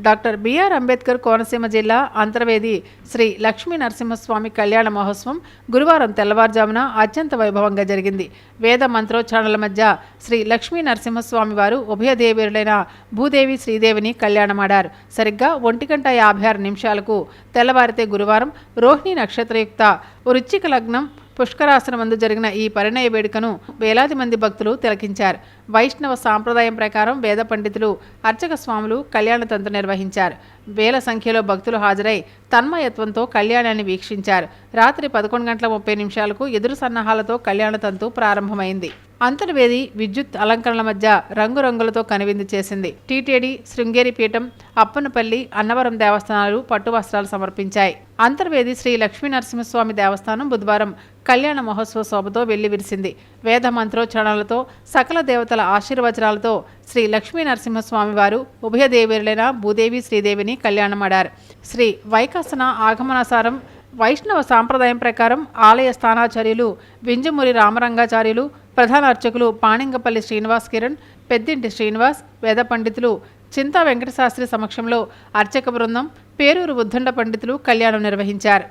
Doctor BR Ambedkar Konaseema జిల్లా అంతర్వేది శ్రీ లక్ష్మీ నరసింహస్వామి కళ్యాణ మహోత్సవం గురువారం తెల్లవారుజామున అత్యంత వైభవంగా జరిగింది. వేద మంత్రోచ్చారణల మధ్య శ్రీ లక్ష్మీ నరసింహస్వామి వారు ఉభయదేవీరులైన భూదేవి శ్రీదేవిని కళ్యాణమాడారు. సరిగ్గా 1:56 తెల్లవారితే గురువారం రోహిణి నక్షత్రయుక్త వృశ్చిక లగ్నం పుష్కరాసనమందు జరిగిన ఈ పరిణయ వేడుకను వేలాది మంది భక్తులు తిలకించారు. వైష్ణవ సాంప్రదాయం ప్రకారం వేద పండితులు, అర్చక స్వాములు కళ్యాణ తంతు నిర్వహించారు. వేల సంఖ్యలో భక్తులు హాజరై తన్మయత్వంతో కళ్యాణాన్ని వీక్షించారు. రాత్రి 11:30 ఎదురు సన్నాహాలతో కళ్యాణ తంతు ప్రారంభమైంది. అంతర్వేది విద్యుత్ అలంకరణల మధ్య రంగురంగులతో కనువిందు చేసింది. టీటీడీ, శృంగేరి పీఠం, అప్పనపల్లి, అన్నవరం దేవస్థానాలు పట్టు వస్త్రాలు సమర్పించాయి. అంతర్వేది శ్రీ లక్ష్మీ నరసింహస్వామి దేవస్థానం బుధవారం కళ్యాణ మహోత్సవ శోభతో వెల్లివిరిసింది. వేద మంత్రోచ్చారణలతో, సకల దేవతల ఆశీర్వచనాలతో శ్రీ లక్ష్మీ నరసింహస్వామి వారు ఉభయదేవీరులైన భూదేవి శ్రీదేవిని కళ్యాణమాడారు. శ్రీ వైకాసన ఆగమనాసారం వైష్ణవ సాంప్రదాయం ప్రకారం ఆలయ స్థానాచార్యులు వింజమూరి రామరంగాచార్యులు, ప్రధాన అర్చకులు పాణింగపల్లి శ్రీనివాస్ కిరణ్, పెద్దింటి శ్రీనివాస్, వేద పండితులు చింతా వెంకటశాస్త్రి సమక్షంలో అర్చక బృందం, పేరూరు ఉద్దండ పండితులు కళ్యాణం నిర్వహించారు.